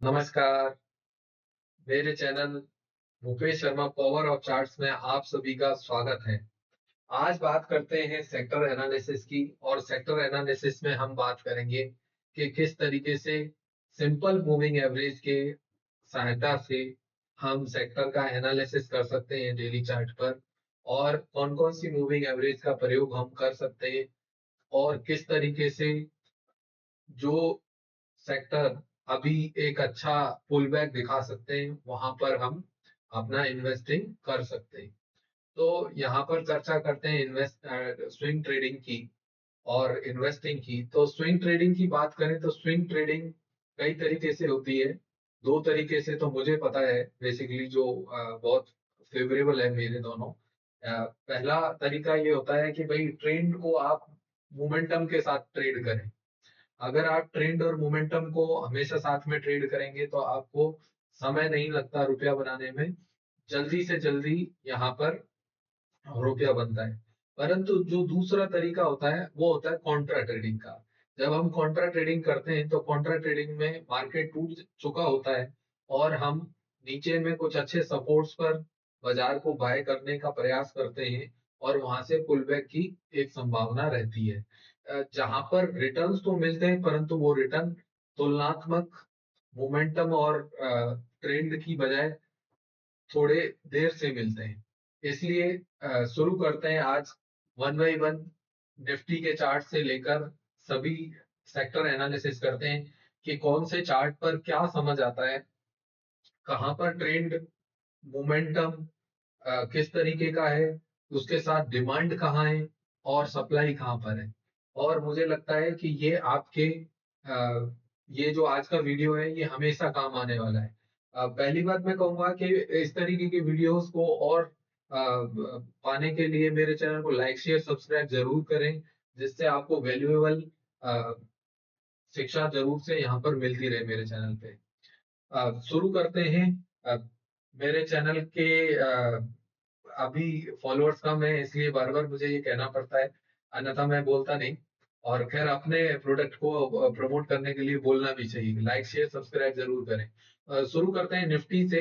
नमस्कार, मेरे channel Bhupesh Sharma power of charts में आप सभी का स्वागत है। आज बात करते हैं सेक्टर एनालिसिस की और सेक्टर एनालिसिस में हम बात करेंगे कि किस तरीके से सिंपल मूविंग एवरेज के सहायता से हम सेक्टर का एनालिसिस कर सकते हैं डेली चार्ट पर और कौन-कौन सी मूविंग एवरेज का प्रयोग हम कर सकते हैं और किस तरीके से जो सेक्टर अभी एक अच्छा पुल बैक दिखा सकते हैं, वहां पर हम अपना इन्वेस्टिंग कर सकते हैं। तो यहाँ पर चर्चा करते हैं इन्वेस्ट स्विंग ट्रेडिंग की और इन्वेस्टिंग की। तो स्विंग ट्रेडिंग की बात करें तो स्विंग ट्रेडिंग कई तरीके से होती है। दो तरीके से तो मुझे पता है बेसिकली, जो बहुत फेवरेबल है मेरे दोनों। पहला तरीका ये होता है कि भाई ट्रेंड को आप मोमेंटम के साथ ट्रेड करें। अगर आप ट्रेंड और मोमेंटम को हमेशा साथ में ट्रेड करेंगे तो आपको समय नहीं लगता रुपया बनाने में, जल्दी से जल्दी यहाँ पर रुपया बनता है। परंतु जो दूसरा तरीका होता है वो होता है कॉन्ट्रा ट्रेडिंग का। जब हम कॉन्ट्रा ट्रेडिंग करते हैं तो कॉन्ट्रा ट्रेडिंग में मार्केट टूट चुका होता है और हम नीचे में कुछ अच्छे सपोर्ट्स पर बाजार को बाय करने का प्रयास करते हैं और वहां से पुल बैक की एक संभावना रहती है। जहां पर रिटर्न्स तो मिलते हैं परंतु वो रिटर्न तुलनात्मक मोमेंटम और ट्रेंड की बजाय थोड़े देर से मिलते हैं। इसलिए शुरू करते हैं आज वन बाई वन निफ्टी के चार्ट से लेकर सभी सेक्टर एनालिसिस करते हैं कि कौन से चार्ट पर क्या समझ आता है, कहां पर ट्रेंड मोमेंटम किस तरीके का है, उसके साथ डिमांड कहाँ है और सप्लाई कहाँ पर है। और मुझे लगता है कि ये आपके ये जो आज का वीडियो है ये हमेशा काम आने वाला है। पहली बात मैं कहूंगा कि इस तरीके की वीडियोस को और पाने के लिए मेरे चैनल को लाइक शेयर सब्सक्राइब जरूर करें, जिससे आपको वैल्यूएबल शिक्षा जरूर से यहाँ पर मिलती रहे मेरे चैनल पे। शुरू करते हैं। अ, मेरे चैनल के अभी फॉलोअर्स कम है, इसलिए बार बार मुझे ये कहना पड़ता है, अन्यथा मैं बोलता नहीं। और खैर अपने प्रोडक्ट को प्रमोट करने के लिए बोलना भी चाहिए। लाइक शेयर सब्सक्राइब जरूर करें। शुरू करते हैं निफ्टी से।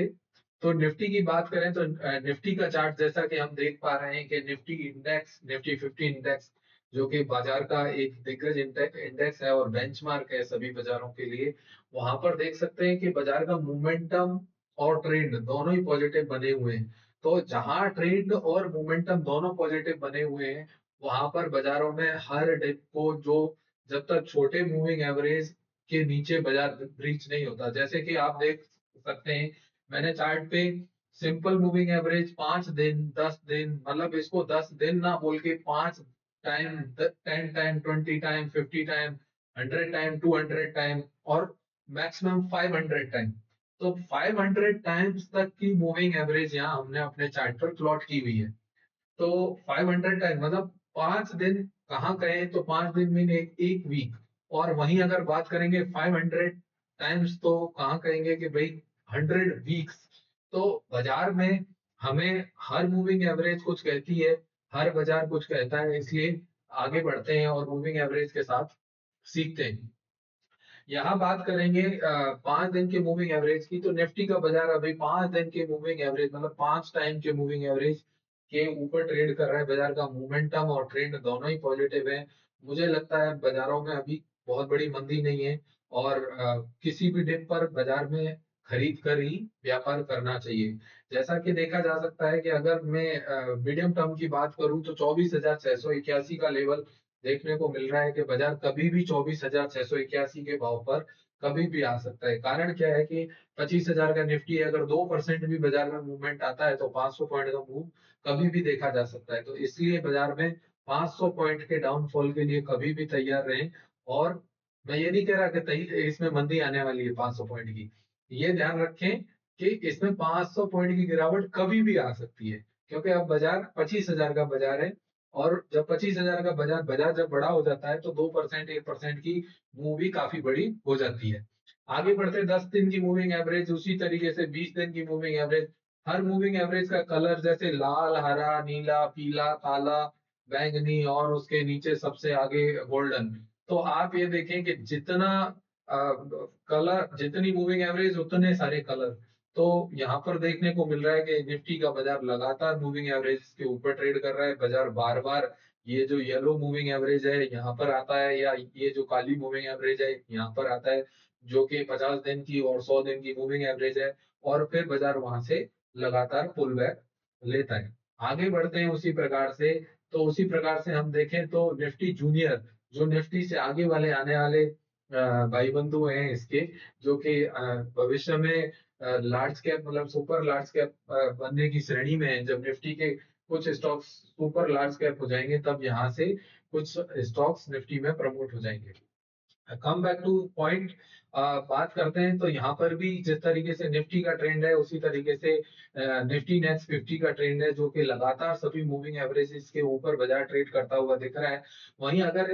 तो निफ्टी की बात करें तो निफ्टी का चार्ट जैसा कि हम देख पा रहे हैं कि निफ्टी इंडेक्स, निफ्टी 50 इंडेक्स, जो कि बाजार का एक दिग्गज इंडेक्स है और बेंचमार्क है सभी बाजारों के लिए, वहां पर देख सकते हैं कि बाजार का मोमेंटम और ट्रेंड दोनों ही पॉजिटिव बने हुए हैं। तो जहां ट्रेंड और मोमेंटम दोनों पॉजिटिव बने हुए हैं, वहां पर बाजारों में हर डिप को, जो जब तक छोटे मूविंग एवरेज के नीचे बाजार ब्रीच नहीं होता, जैसे कि आप देख सकते हैं, मैंने चार्ट पे सिंपल मूविंग एवरेज 5 दिन, 10 दिन, मतलब इसको 10 दिन ना बोल के 5 time, 10 time, 20 time, 50 time, 100 time, 200 time और मैक्सिमम 500 टाइम। तो 500 टाइम्स तक की मूविंग एवरेज यहाँ हमने अपने चार्ट पर प्लॉट की हुई है। तो 500 टाइम मतलब 5 दिन, कहाँ कहें तो 5 दिन मीन एक वीक। और वहीं अगर बात करेंगे 500 टाइम्स तो कहाँ कहेंगे कि भाई 100 वीक्स। तो बाजार में हमें हर मूविंग एवरेज कुछ कहती है, हर बाजार कुछ कहता है, इसलिए आगे बढ़ते हैं और मूविंग एवरेज के साथ सीखते हैं। यहाँ बात करेंगे 5 दिन के मूविंग एवरेज की। तो निफ्टी का बाजार अभी 5 दिन के मूविंग एवरेज मतलब 5 टाइम के मूविंग एवरेज के ऊपर ट्रेड कर रहा है। बाजार का मोमेंटम और ट्रेंड दोनों ही पॉजिटिव है। मुझे लगता है बाजारों में अभी बहुत बड़ी मंदी नहीं है और किसी भी डिप पर बाजार में खरीद कर ही व्यापार करना चाहिए। जैसा कि देखा जा सकता है कि अगर मैं मीडियम टर्म की बात करूं तो 24,681 का लेवल देखने को मिल रहा है कि बाजार कभी भी 24,681 के भाव पर कभी भी आ सकता है। कारण क्या है कि 25,000 का निफ्टी है, अगर 2% भी बाजार में मूवमेंट आता है तो 500 पॉइंट का मूव कभी भी देखा जा सकता है। तो इसलिए बाजार में 500 पॉइंट के डाउनफॉल के लिए कभी भी तैयार रहें। और मैं ये नहीं कह रहा कि इसमें मंदी आने वाली है 500 पॉइंट की। ये ध्यान रखें कि इसमें 500 पॉइंट की गिरावट कभी भी आ सकती है, क्योंकि अब बाजार 25,000 का बाजार है और जब 25,000 का बाजार बाजार जब बड़ा हो जाता है तो 2% 1% की मूव भी काफी बड़ी हो जाती है। आगे बढ़ते 10 दिन की मूविंग एवरेज, उसी तरीके से 20 दिन की मूविंग एवरेज। हर मूविंग एवरेज का कलर जैसे लाल, हरा, नीला, पीला, काला, बैंगनी और उसके नीचे सबसे आगे गोल्डन। तो आप ये देखें कि जितना कलर, जितनी मूविंग एवरेज उतने सारे कलर। तो यहाँ पर देखने को मिल रहा है कि निफ्टी का बाजार लगातार मूविंग एवरेज के ऊपर ट्रेड कर रहा है। बाजार बार बार ये जो येलो मूविंग एवरेज है यहाँ पर आता है, या ये जो काली मूविंग एवरेज है यहाँ पर आता है, जो कि 50 दिन की और 100 दिन की मूविंग एवरेज है, और फिर बाजार वहां से लगातार पुल बैक लेता है। आगे बढ़ते हैं उसी प्रकार से। तो उसी प्रकार से हम देखें तो निफ्टी जूनियर, जो निफ्टी से आगे वाले आने वाले भाई बंधु हैं इसके, जो कि भविष्य में लार्ज कैप मतलब सुपर लार्ज कैप बनने की श्रेणी में है। जब निफ्टी के कुछ स्टॉक्स सुपर लार्ज कैप हो जाएंगे तब यहाँ से कुछ स्टॉक्स निफ्टी में प्रमोट हो जाएंगे। कम बैक टू पॉइंट, बात करते हैं तो यहाँ पर भी जिस तरीके से निफ्टी का ट्रेंड है उसी तरीके से निफ्टी नेक्स्ट 50 का ट्रेंड है, जो कि लगातार सभी मूविंग एवरेजेस के ऊपर बाजार ट्रेड करता हुआ दिख रहा है। वहीं अगर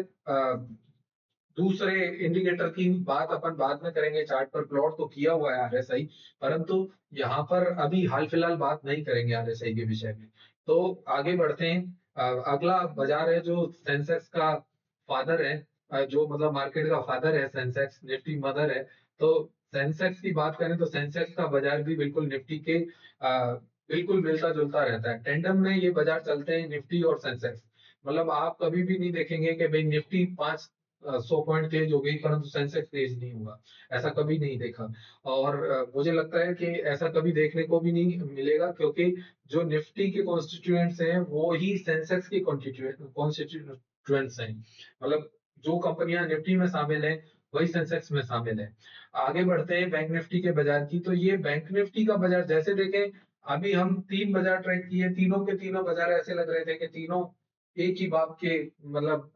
दूसरे इंडिकेटर की बात अपन बाद में करेंगे, चार्ट पर प्लॉट तो किया हुआ है आरएसआई, परंतु यहाँ पर अभी हाल फिलहाल बात नहीं करेंगे आरएसआई के विषय में। तो आगे बढ़ते हैं। अगला बाजार है जो सेंसेक्स का फादर है, जो मतलब मार्केट का फादर है सेंसेक्स, निफ्टी मदर है। तो सेंसेक्स की बात करें तो सेंसेक्स का बाजार भी बिल्कुल निफ्टी के बिल्कुल मिलता जुलता रहता है। टेंडम में ये बाजार चलते हैं निफ्टी और सेंसेक्स। मतलब आप कभी भी नहीं देखेंगे कि भाई निफ्टी 500 पॉइंट तेज हो गई परंतु सेंसेक्स तेज नहीं हुआ, ऐसा कभी नहीं देखा। और मुझे लगता है कि ऐसा कभी देखने को भी नहीं मिलेगा, क्योंकि जो निफ्टी के कॉन्स्टिट्यूएंट्स हैं वो ही सेंसेक्स के कॉन्स्टिट्यूएंट्स हैं। मतलब जो कंपनियां निफ्टी में शामिल हैं वही सेंसेक्स में शामिल है। आगे बढ़ते हैं बैंक निफ्टी के बाजार की। तो ये बैंक निफ्टी का बाजार जैसे देखें, अभी हम 3 बाजार ट्रेड किए, तीनों के तीनों बाजार ऐसे लग रहे थे कि तीनों एक ही बाप के मतलब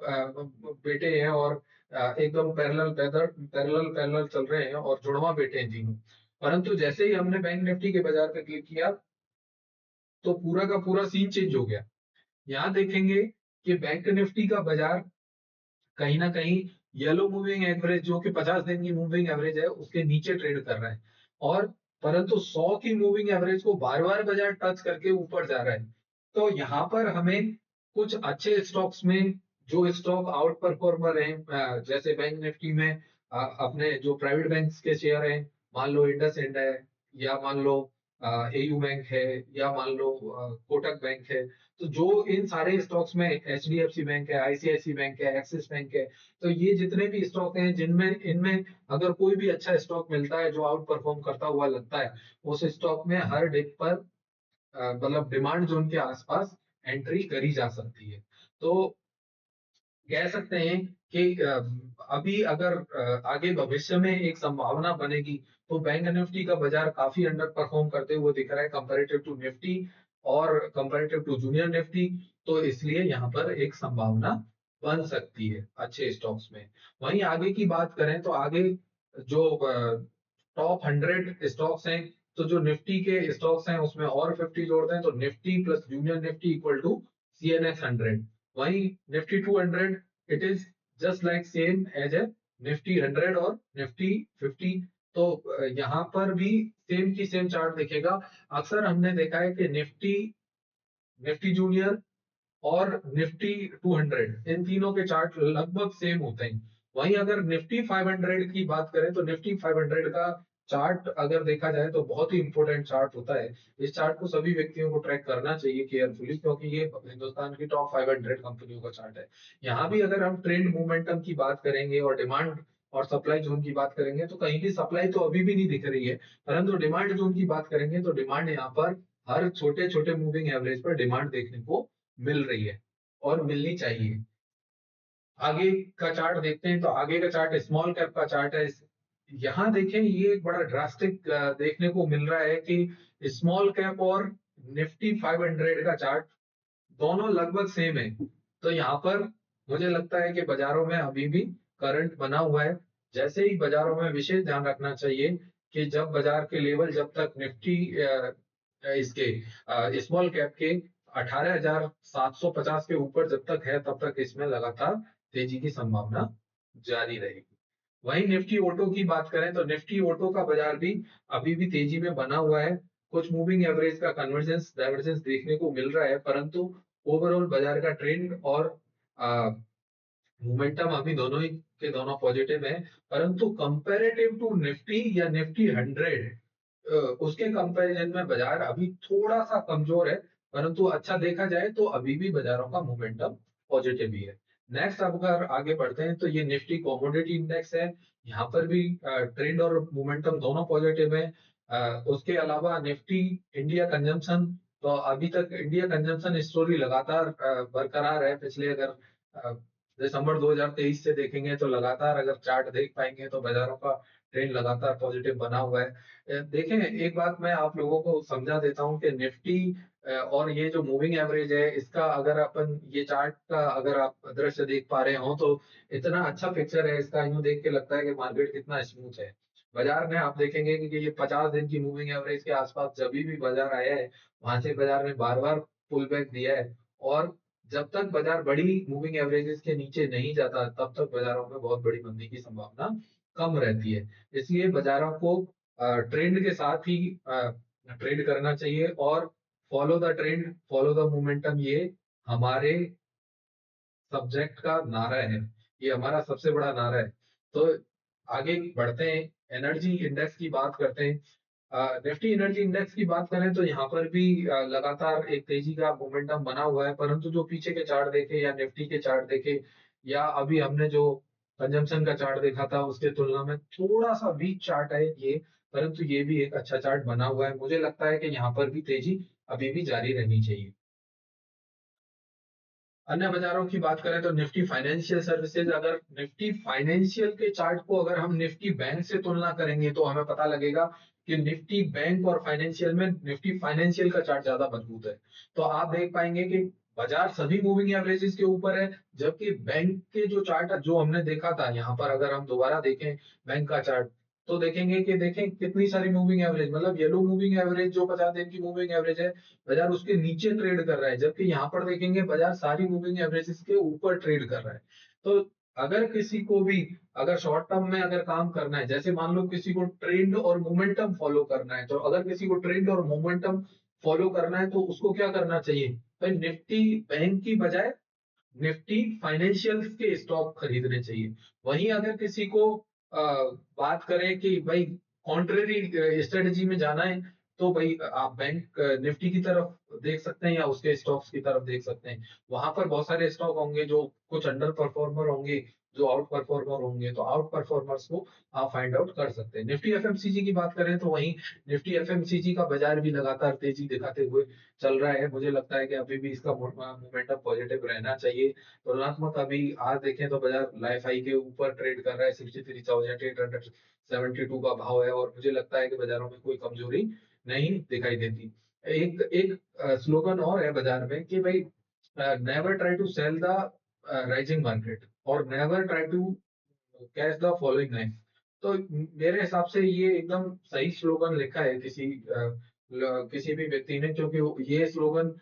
बेटे हैं, और एकदम पैरेलल पैरेलल पैरेलल चल रहे हैं और जुड़वा बेटे हैं तीनों। परंतु जैसे ही हमने बैंक निफ्टी के बाजार पे क्लिक किया तो पूरा का पूरा सीन चेंज हो गया। यहाँ देखेंगे कि बैंक निफ्टी का बाजार कहीं ना कहीं येलो मूविंग एवरेज, जो कि 50 दिन की मूविंग एवरेज है, उसके नीचे ट्रेड कर रहा है, और परंतु 100 की मूविंग एवरेज को बार बार बाजार टच करके ऊपर जा रहा है। तो यहाँ पर हमें कुछ अच्छे स्टॉक्स में, जो स्टॉक आउट परफॉर्मर हैं, जैसे बैंक निफ्टी में अपने जो प्राइवेट बैंक्स के शेयर हैं, मान लो इंडस इंड है, या मान लो एयू बैंक है, या मान लो कोटक बैंक है। तो जो इन सारे स्टॉक्स में एचडीएफसी बैंक है, आईसीआईसी बैंक है, एक्सिस बैंक है, तो ये जितने भी स्टॉक हैं जिनमें इनमें अगर कोई भी अच्छा स्टॉक मिलता है जो आउट परफॉर्म करता हुआ लगता है, उस स्टॉक में हर डिप पर मतलब डिमांड जोन के आसपास एंट्री करी जा सकती है। तो कह सकते हैं कि अभी अगर आगे भविष्य में एक संभावना बनेगी तो बैंक निफ्टी का बाजार काफी अंडर परफॉर्म करते हुए दिख रहा है कंपैरेटिव टू निफ्टी और कंपैरेटिव टू जूनियर निफ्टी। तो इसलिए यहाँ पर एक संभावना बन सकती है अच्छे स्टॉक्स में। वहीं आगे की बात करें तो आगे जो टॉप 100 स्टॉक्स हैं, तो जो निफ्टी के स्टॉक्स हैं उसमें और 50 जोड़ दें तो Nifty plus junior Nifty equal to CNX 100। वहीं Nifty 200, it is just like same as a Nifty 100 और निफ्टी 50। तो यहाँ पर भी सेम की सेम चार्ट दिखेगा। अक्सर हमने देखा है कि निफ्टी, निफ्टी जूनियर और निफ्टी 200, इन तीनों के चार्ट लगभग सेम होते हैं। वहीं अगर निफ्टी 500 की बात करें तो निफ्टी 500 का चार्ट अगर देखा जाए तो बहुत ही इंपॉर्टेंट चार्ट होता है। इस चार्ट को सभी व्यक्तियों को ट्रैक करना चाहिए केयरफुली, क्योंकि ये हिंदुस्तान की टॉप 500 कंपनियों का चार्ट है। यहाँ भी अगर हम ट्रेंड मोमेंटम की बात करेंगे और डिमांड और सप्लाई जोन की बात करेंगे तो कहीं भी सप्लाई तो अभी भी नहीं दिख रही है, परंतु डिमांड जोन की बात करेंगे तो डिमांड यहाँ पर हर छोटे छोटे मूविंग एवरेज पर डिमांड देखने को मिल रही है और मिलनी चाहिए। आगे का चार्ट देखते हैं तो आगे का चार्ट स्मॉल कैप का चार्ट है। यहाँ देखें ये एक बड़ा ड्रास्टिक देखने को मिल रहा है कि स्मॉल कैप और निफ्टी 500 का चार्ट दोनों लगभग सेम है। तो यहाँ पर मुझे लगता है कि बाजारों में अभी भी करंट बना हुआ है। जैसे ही बाजारों में विशेष ध्यान रखना चाहिए कि जब बाजार के लेवल, जब तक निफ्टी इसके स्मॉल कैप के 18,750 के ऊपर जब तक है तब तक इसमें लगातार तेजी की संभावना जारी रहेगी। वहीं निफ्टी ऑटो की बात करें तो निफ्टी ऑटो का बाजार भी अभी भी तेजी में बना हुआ है। कुछ मूविंग एवरेज का कन्वर्जेंस डाइवर्जेंस देखने को मिल रहा है, परंतु ओवरऑल बाजार का ट्रेंड और मोमेंटम अभी दोनों ही के दोनों पॉजिटिव है, परंतु कंपैरेटिव टू निफ्टी या निफ्टी 100 उसके कंपैरिजन में बाजार अभी थोड़ा सा कमजोर है। परंतु अच्छा देखा जाए तो अभी भी बाजारों का मोमेंटम पॉजिटिव ही है। नेक्स्ट अब अगर आगे बढ़ते हैं तो ये निफ्टी कमोडिटी इंडेक्स है। यहाँ पर भी ट्रेंड और मोमेंटम दोनों पॉजिटिव है। उसके अलावा निफ्टी इंडिया कंजम्पशन, तो अभी तक इंडिया कंजम्पशन स्टोरी लगातार बरकरार है। पिछले अगर दिसंबर 2023 से देखेंगे तो लगातार अगर चार्ट देख पाएंगे तो बाजारों का ट्रेंड लगातार पॉजिटिव बना हुआ है। देखें, एक बात मैं आप लोगों को समझा देता हूं कि निफ्टी और ये जो मूविंग एवरेज है इसका अगर अपन ये चार्ट का अगर आप दृश्य देख पा रहे हो तो इतना अच्छा पिक्चर है इसका, यूं देख के लगता है कि मार्केट कितना स्मूथ है। बाजार में आप देखेंगे कि ये 50 दिन की मूविंग एवरेज के आसपास जब भी बाजार आया है वहां से बाजार ने बार बार पुल बैक दिया है। और जब तक बाजार बड़ी मूविंग एवरेजेस के नीचे नहीं जाता तब तक बाजारों में बहुत बड़ी मंदी की संभावना कम रहती है। इसलिए बाजारों को ट्रेंड के साथ ही ट्रेड करना चाहिए और follow the trend follow the momentum, ये हमारे सब्जेक्ट का नारा है, ये हमारा सबसे बड़ा नारा है। तो आगे बढ़ते हैं, एनर्जी इंडेक्स की बात करते हैं। निफ्टी एनर्जी इंडेक्स की बात करें तो यहाँ पर भी लगातार एक तेजी का मोमेंटम बना हुआ है। परंतु जो पीछे के चार्ट देखे या निफ्टी के चार्ट देखे या अभी हमने जो कंजम्पशन का चार्ट देखा था उसके तुलना में थोड़ा सा वीक चार्ट है ये। परंतु ये भी एक अच्छा चार्ट बना हुआ है। मुझे लगता है कि यहाँ पर भी तेजी अभी भी जारी रहनी चाहिए। अन्य बाजारों की बात करें तो निफ्टी फाइनेंशियल सर्विसेज, अगर निफ्टी फाइनेंशियल के चार्ट को अगर हम निफ्टी बैंक से तुलना करेंगे तो हमें पता लगेगा कि निफ्टी बैंक और फाइनेंशियल में निफ्टी फाइनेंशियल का चार्ट ज्यादा मजबूत है। तो आप देख पाएंगे कि बाजार सभी मूविंग एवरेजेस के ऊपर है, जबकि बैंक के जो चार्ट जो हमने देखा था यहाँ पर अगर हम दोबारा देखें बैंक का चार्ट तो देखेंगे कि देखें कितनी सारी मूविंग एवरेज, मतलब येलो मूविंग एवरेज जो 50 दिन की मूविंग एवरेज है बाजार उसके नीचे ट्रेड कर रहा है, जबकि यहाँ पर देखेंगे बाजार सारी मूविंग एवरेजेस के ऊपर ट्रेड कर रहा है। तो अगर किसी को भी अगर शॉर्ट टर्म में अगर काम करना है, जैसे मान लो किसी को ट्रेंड और मोमेंटम फॉलो करना है, तो अगर किसी को ट्रेंड और मोमेंटम फॉलो करना है तो उसको क्या करना चाहिए भाई, निफ्टी बैंक की बजाय निफ्टी फाइनेंशियल के स्टॉक खरीदने चाहिए। वहीं अगर किसी को बात करें कि भाई कॉन्ट्रेरी स्ट्रेटजी में जाना है तो भाई आप बैंक निफ्टी की तरफ देख सकते हैं या उसके स्टॉक्स की तरफ देख सकते हैं। वहां पर बहुत सारे स्टॉक होंगे जो कुछ अंडर परफॉर्मर होंगे, जो आउट परफॉर्मर होंगे, तो आउट परफॉर्मर्स को आप फाइंड आउट कर सकते हैं। निफ्टी एफएमसीजी की बात करें तो वहीं निफ्टी एफएमसीजी का बाजार भी लगातार तेजी दिखाते हुए चल रहा है। मुझे लगता है कि अभी भी इसका मोमेंटम पॉजिटिव रहना चाहिए। तुलनात्मक अभी आज देखें तो बाजार लाइफ हाई के ऊपर ट्रेड कर रहा है, 63,872 का भाव है और मुझे लगता है कि बाजारों में कोई कमजोरी नहीं दिखाई देती। एक एक स्लोगन और है बाजार में कि भाई never try to sell the rising market और never try to catch the following knife. तो मेरे हिसाब से ये एकदम सही स्लोगन लिखा है किसी भी व्यक्ति ने, क्योंकि ये स्लोगन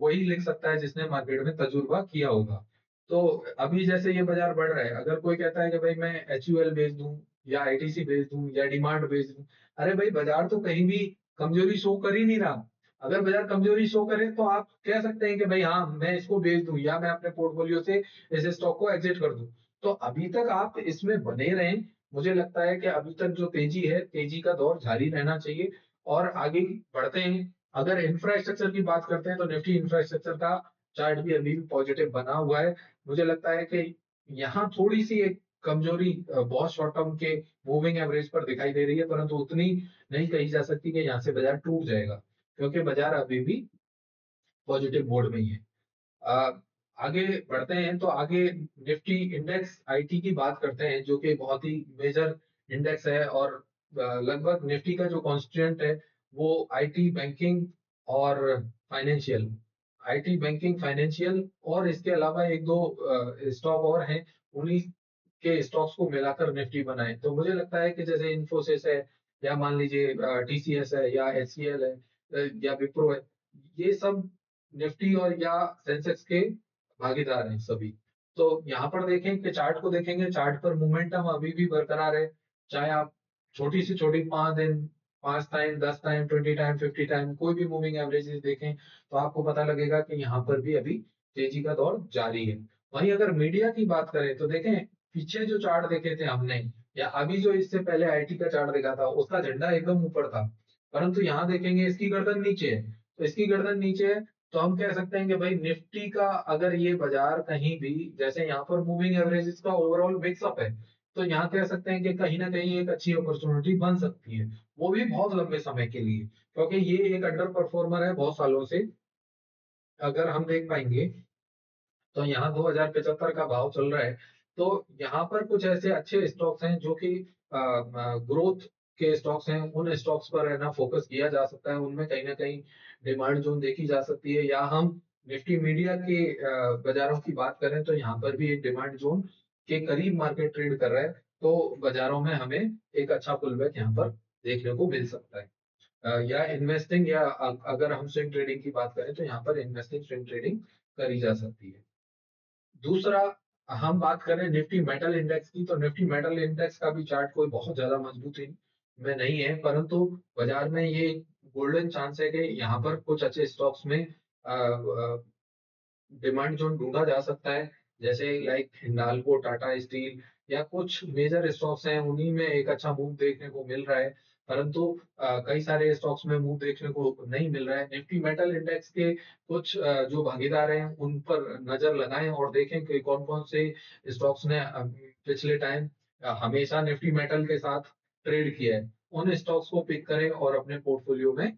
वही लिख सकता है जिसने मार्केट में तजुर्बा किया होगा। तो अभी जैसे ये बाजार बढ़ रहा है, अगर कोई कहता है कि भाई मैं एचयूएल बेच दूं या आईटीसी बेच दूं या डिमांड बेच दूं, अरे भाई बाजार तो कहीं भी कमजोरी शो कर ही नहीं रहा। अगर बाजार कमजोरी शो करे तो आप कह सकते हैं कि भाई हाँ मैं इसको बेच दूं या मैं अपने पोर्टफोलियो से इस स्टॉक को एग्जिट कर दूं। तो अभी तक आप इसमें बने रहें। मुझे लगता है कि अभी तक जो तेजी है, तेजी का दौर जारी रहना चाहिए। और आगे बढ़ते हैं, अगर इंफ्रास्ट्रक्चर की बात करते हैं तो निफ्टी इंफ्रास्ट्रक्चर का चार्ट भी अभी भी पॉजिटिव बना हुआ है। मुझे लगता है कि यहाँ थोड़ी सी एक कमजोरी बहुत शॉर्ट टर्म के मूविंग एवरेज पर दिखाई दे रही है, परंतु उतनी नहीं कही जा सकती कि यहाँ से बाजार टूट जाएगा, क्योंकि बाजार अभी भी पॉजिटिव मोड में ही है। अ, आगे बढ़ते हैं तो आगे निफ्टी इंडेक्स आईटी की बात करते हैं, जो कि बहुत ही मेजर इंडेक्स है और लगभग निफ्टी का जो कॉन्स्टिट्यूएंट है वो आईटी बैंकिंग और फाइनेंशियल, आईटी बैंकिंग फाइनेंशियल और इसके अलावा एक दो स्टॉक और हैं, उन्हीं के स्टॉक्स को मिलाकर निफ्टी बनाए। तो मुझे लगता है कि जैसे इन्फोसिस है या मान लीजिए टीसीएस है या एचसीएल है या विप्रो है, ये सब निफ्टी और या सेंसेक्स के भागीदार हैं सभी। तो यहाँ पर देखें कि चार्ट को देखेंगे, चार्ट पर मोमेंटम अभी भी बरकरार है। चाहे आप छोटी से छोटी 5 दिन, 5 टाइम, 10 टाइम, 20 टाइम, 50 टाइम कोई भी मूविंग एवरेजेस देखें तो आपको पता लगेगा कि यहाँ पर भी अभी तेजी का दौर जारी है। वहीं अगर मीडिया की बात करें तो देखें, पीछे जो चार्ट देखे थे हमने या अभी जो इससे पहले आईटी का चार्ट देखा था, उसका झंडा एकदम ऊपर था, परंतु यहाँ देखेंगे इसकी गर्दन नीचे है। तो इसकी गर्दन नीचे है, तो हम कह सकते हैं कि भाई निफ्टी का अगर ये बाजार कहीं भी, जैसे यहाँ पर मूविंग एवरेज का ओवरऑल मिक्सअप है, तो यहाँ कह सकते हैं कि कहीं ना कहीं एक अच्छी अपॉर्चुनिटी बन सकती है, वो भी बहुत लंबे समय के लिए, क्योंकि ये एक अंडर परफॉर्मर है बहुत सालों से। अगर हम देख पाएंगे तो यहाँ 2075 का भाव चल रहा है। तो यहाँ पर कुछ ऐसे अच्छे स्टॉक्स हैं जो कि ग्रोथ के स्टॉक्स हैं, उन स्टॉक्स पर है ना फोकस किया जा सकता है, उनमें कहीं ना कहीं डिमांड जोन देखी जा सकती है। या हम निफ्टी मीडिया के बाजारों की बात करें तो यहाँ पर भी एक डिमांड जोन के करीब मार्केट ट्रेड कर रहा है, तो बाजारों में हमें एक अच्छा पुलबैक यहाँ पर देखने को मिल सकता है। या इन्वेस्टिंग, या अगर हम स्विंग ट्रेडिंग की बात करें तो यहाँ पर इन्वेस्टिंग स्विंग ट्रेडिंग करी जा सकती है। दूसरा, हम बात करें निफ्टी मेटल इंडेक्स की, तो निफ्टी मेटल इंडेक्स का भी चार्ट कोई बहुत ज्यादा मजबूत में नहीं है, परंतु बाजार में ये गोल्डन चांस है कि यहाँ पर कुछ अच्छे स्टॉक्स में डिमांड जोन ढूंढा जा सकता है, जैसे लाइक हिंडाल्को, टाटा स्टील या कुछ मेजर स्टॉक्स हैं, उन्हीं में एक अच्छा मूव देखने को मिल रहा है। परंतु कई सारे स्टॉक्स में मूव देखने को नहीं मिल रहा है। निफ्टी मेटल इंडेक्स के कुछ जो भागीदार हैं उन पर नजर लगाएं और देखें कि कौन कौन से स्टॉक्स ने पिछले टाइम हमेशा निफ्टी मेटल के साथ ट्रेड किया है, उन स्टॉक्स को पिक करें और अपने पोर्टफोलियो में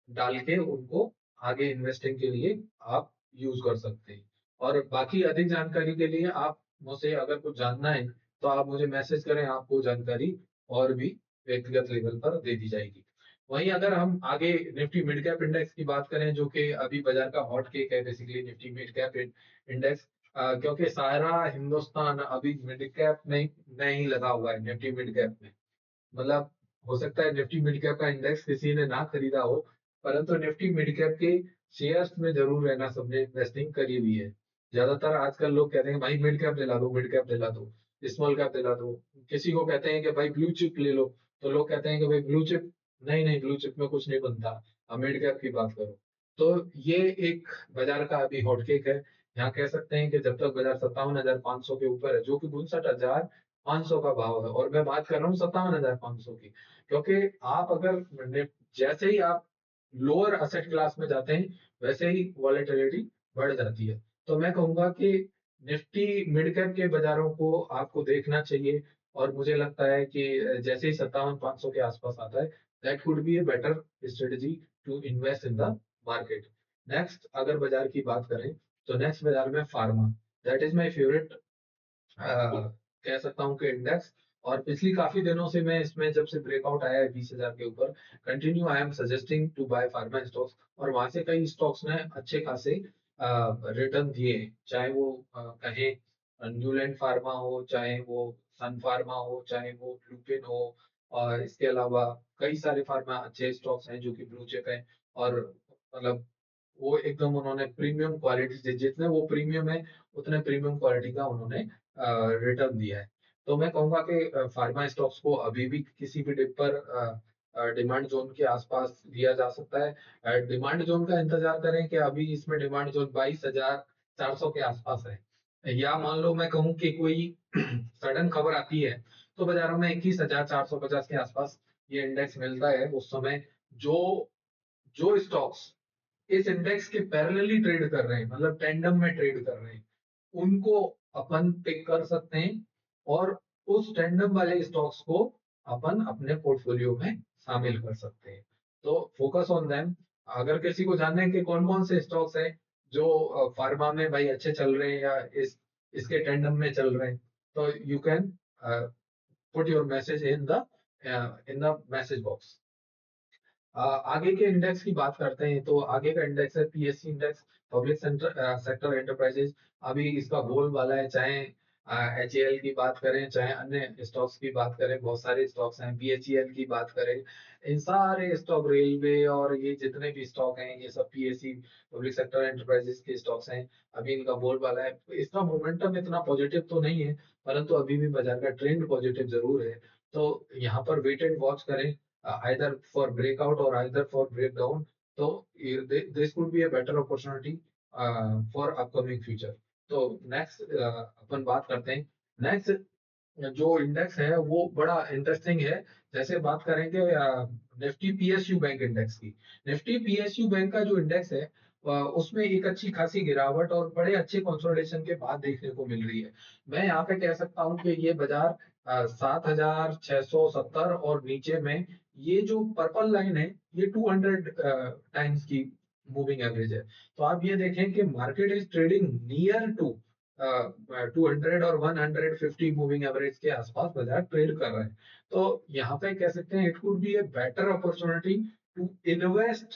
डाल के उनको आगे इन्वेस्टिंग के लिए आप यूज कर सकते हैं। और बाकी अधिक जानकारी के लिए आप मुझसे अगर कुछ जानना है तो आप मुझे मैसेज करें, आपको जानकारी और भी व्यक्तिगत लेवल पर दे दी जाएगी। वहीं अगर हम आगे निफ्टी मिड कैप इंडेक्स की बात करें, जो कि अभी बाजार का हॉट केक है basically, Nifty mid cap index, क्योंकि सारा हिंदुस्तान अभी मिड कैप में ही लगा हुआ है, निफ्टी मिड कैप में। मतलब हो सकता है निफ्टी मिड कैप का इंडेक्स किसी ने ना खरीदा हो, परंतु निफ्टी मिड कैप के शेयर्स में जरूर रहना सबने इन्वेस्टिंग करी हुई है। ज्यादातर आजकल लोग कहते हैं भाई मिड कैप दिला दो, मिड कैप दिला दो, स्मॉल कैप दिला दो। किसी को कहते हैं कि भाई ब्लू चिप ले लो, तो लोग कहते हैं कि भाई ब्लू चिप नहीं, नहीं ब्लू चिप में कुछ नहीं बनता, अब मिड कैप की बात करो। तो ये एक बाजार का अभी हॉटकेक है। यहाँ कह सकते हैं कि जब तक बाजार 57,500 के ऊपर है, जो कि 59,500 का भाव है, और मैं बात कर रहा हूँ 57,500 की, क्योंकि आप अगर जैसे ही आप लोअर असेट क्लास में जाते हैं वैसे ही वॉलेटिलिटी बढ़ जाती है। तो मैं कहूंगा कि निफ्टी मिड कैप के बाजारों को आपको देखना चाहिए, और मुझे लगता है कि जैसे ही 57,500 के आसपास आता है, that could be a better strategy to invest in the market. Next अगर बाजार की बात करें तो नेक्स्ट बाजार में pharma, that is my favourite कह सकता हूँ कि इंडेक्स। और पिछली काफी दिनों से मैं इसमें जब से ब्रेकआउट आया है 20,000 के ऊपर, continue I am suggesting to buy pharma stocks, और वहां से कई स्टॉक्स ने अच्छे खासे रिटर्न दिए हैं। चाहे वो कहें न्यूलैंड फार्मा हो, चाहे वो सन फार्मा हो, चाहे वो लुपिन हो, और इसके अलावा कई सारे फार्मा अच्छे स्टॉक्स हैं जो कि ब्लू चिप है। और मतलब वो एकदम उन्होंने प्रीमियम क्वालिटी, जितने वो प्रीमियम है उतने प्रीमियम क्वालिटी का उन्होंने रिटर्न दिया है। तो मैं कहूंगा कि फार्मा स्टॉक्स को अभी भी किसी भी डिप पर डिमांड जोन के आसपास लिया जा सकता है। डिमांड जोन का इंतजार करें कि अभी इसमें डिमांड जोन 22,400 के आसपास है, या मान लो मैं कहूँ कि कोई सडन खबर आती है तो बाजारों में 21,450 के आसपास ये इंडेक्स मिलता है। उस समय जो जो स्टॉक्स इस इंडेक्स के पैरेलली ट्रेड कर रहे हैं, मतलब टेंडम में ट्रेड कर रहे हैं, उनको अपन पिक कर सकते हैं, और उस टेंडम वाले स्टॉक्स को अपन अपने पोर्टफोलियो में शामिल कर सकते हैं। तो फोकस ऑन देम। अगर किसी को जानना है कि कौन कौन से स्टॉक्स हैं जो फार्मा में भाई अच्छे चल रहे हैं या इसके टेंडम में चल रहे हैं, तो you can put your message in the message box. आगे के इंडेक्स की बात करते हैं तो आगे का इंडेक्स है PSC index, public sector enterprises. अभी इसका बोल वाला है, चाहे एचएएल की बात करें, चाहे अन्य स्टॉक्स की बात करें, बहुत सारे स्टॉक्स हैं, बीएचईएल की बात करें, इन सारे स्टॉक, रेलवे और ये जितने भी स्टॉक हैं ये सब पीएससी पब्लिक सेक्टर एंटरप्राइजेज के स्टॉक्स हैं। अभी इनका बोल वाला है, इसका मोमेंटम इतना पॉजिटिव तो नहीं है, परंतु अभी भी बाजार का ट्रेंड पॉजिटिव जरूर है। तो यहाँ पर वेट एंड वॉच करें, either for breakout or either for breakdown. So this could be a better opportunity for upcoming future. तो नेक्स्ट अपन बात करते हैं। नेक्स्ट जो इंडेक्स है वो बड़ा इंटरेस्टिंग है। जैसे बात करेंगे निफ्टी पीएसयू बैंक इंडेक्स की। निफ्टी पीएसयू बैंक का जो इंडेक्स है उसमें एक अच्छी खासी गिरावट और बड़े अच्छे कंसोलिडेशन के बाद देखने को मिल रही है। मैं यहाँ पे कह सकता हूँ कि ये बाजार 7,670 और नीचे में, ये जो पर्पल लाइन है ये 200 टाइम्स की मूविंग एवरेज है। तो आप ये देखें कि market is trading near to 200 और 150 मूविंग एवरेज के आसपास बाजार ट्रेड कर रहे हैं। तो यहाँ पे कह सकते हैं it could be a better opportunity to invest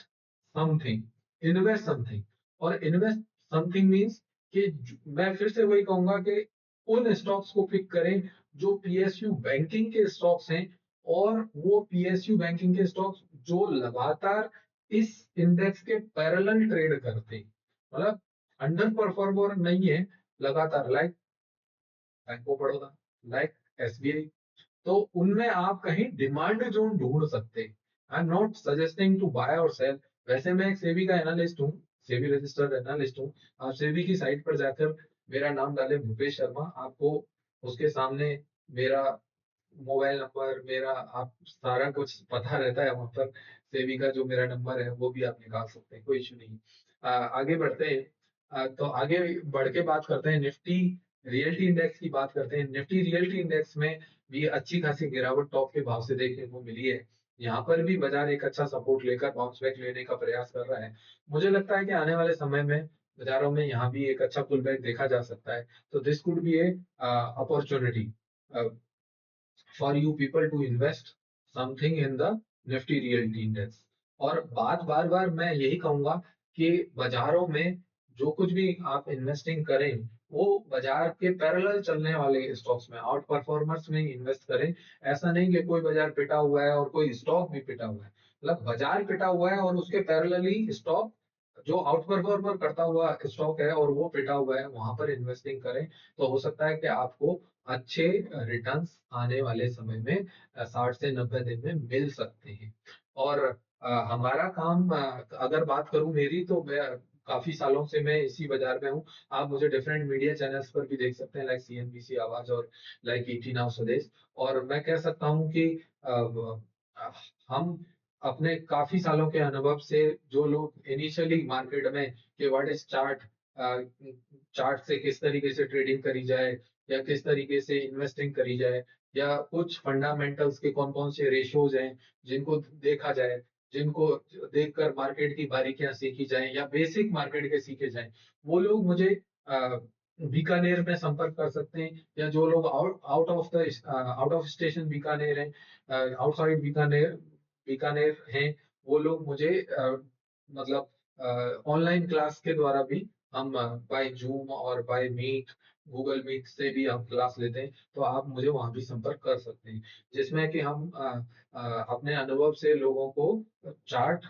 something. Invest something, और इन्वेस्ट समथिंग मींस कि मैं फिर से वही कहूंगा कि उन स्टॉक्स को पिक करें जो पीएसयू बैंकिंग के स्टॉक्स हैं, और वो पीएसयू बैंकिंग के स्टॉक्स जो लगातार इस इंडेक्स के पैरेलल ट्रेड करते हैं, मतलब अंडर परफॉर्मर नहीं है लगातार, like bank of Baroda, like SBI. तो उनमें आप कहीं डिमांड जोन ढूंढ सकते हैं। I am not suggesting to buy और सेल। वैसे मैं एक सेबी का एनालिस्ट हूँ, सेबी रजिस्टर्ड एनालिस्ट हूँ। आप सेबी की साइट पर जाकर मेरा नाम डालें भूपेश शर्मा, आपको उसके सामने मेरा मोबाइल नंबर, मेरा आप सारा कुछ पता रहता है वहां पर। सेबी का जो मेरा नंबर है वो भी आप निकाल सकते हैं, कोई इशू नहीं। आगे बढ़ते हैं। तो आगे बढ़ के बात करते हैं निफ्टी रियल्टी इंडेक्स की बात करते हैं। निफ्टी रियल्टी इंडेक्स में भी अच्छी खासी गिरावट टॉप के भाव से देखने को मिली है। यहाँ पर भी बाजार एक अच्छा सपोर्ट लेकर बाउंस बैक लेने का प्रयास कर रहा है। मुझे लगता है कि आने वाले समय में बाजारों में यहाँ भी एक अच्छा पुल बैक देखा जा सकता है। तो this could be a opportunity for you people to invest something in the Nifty realty index. और बात बार बार मैं यही कहूंगा कि बाजारों में जो कुछ भी आप इन्वेस्टिंग करें वो बाजार के पैरेलल चलने वाले स्टॉक्स में, आउट परफॉर्मर्स में इन्वेस्ट करें। ऐसा नहीं कि कोई बाजार पिटा हुआ है और कोई स्टॉक भी पिटा हुआ है, मतलब बाजार पिटा हुआ है और उसके पैरेलली स्टॉक जो आउट परफॉर्मर करता हुआ स्टॉक है और वो पिटा हुआ है, वहां पर इन्वेस्टिंग करें। तो हो सकता है कि आपको अच्छे रिटर्न्स आने वाले समय में 60 से 90 दिन में मिल सकते हैं। और हमारा काम, अगर बात करूं मेरी, तो मैं काफी सालों से मैं इसी बाजार में हूँ। आप मुझे डिफरेंट मीडिया चैनल्स पर भी देख सकते हैं, लाइक सीएनबीसी आवाज और लाइक ईटी नाउ स्वदेश। और मैं कह सकता हूँ कि हम अपने काफी सालों के अनुभव से, जो लोग इनिशियली मार्केट में कि व्हाट इज चार्ट, चार्ट से किस तरीके से ट्रेडिंग करी जाए, या किस तरीके से इन्वेस्टिंग करी जाए, या कुछ फंडामेंटल्स के कौन कौन से रेशियोज हैं जिनको देखा जाए, जिनको देखकर मार्केट की बारीकियां सीखी जाए या बेसिक मार्केट के सीखे जाए, वो लोग मुझे बीकानेर में संपर्क कर सकते हैं। या जो लोग आउट ऑफ स्टेशन बीकानेर है, आउटसाइड बीकानेर बीकानेर हैं, वो लोग मुझे मतलब ऑनलाइन क्लास के द्वारा भी, हम बाय जूम और बाय मीट, गूगल मीट से भी हम क्लास लेते हैं। तो आप मुझे वहां भी संपर्क कर सकते हैं, जिसमें कि हम अपने अनुभव से लोगों को चार्ट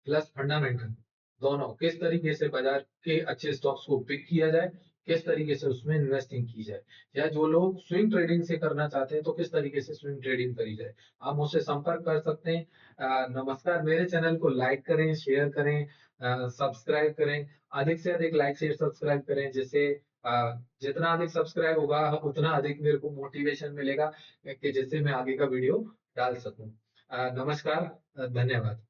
प्लस फंडामेंटल दोनों, किस तरीके से बाजार के अच्छे स्टॉक्स को पिक किया जाए, किस तरीके से उसमें इन्वेस्टिंग की जाए, या जो लोग स्विंग ट्रेडिंग से करना चाहते हैं तो किस तरीके से स्विंग ट्रेडिंग करी जाए, आप मुझसे संपर्क कर सकते हैं। नमस्कार। मेरे चैनल को लाइक करें, शेयर करें, सब्सक्राइब करें। अधिक से अधिक लाइक शेयर सब्सक्राइब करें, जिससे जितना अधिक सब्सक्राइब होगा उतना अधिक मेरे को मोटिवेशन मिलेगा कि जिससे मैं आगे का वीडियो डाल सकूं। नमस्कार, धन्यवाद।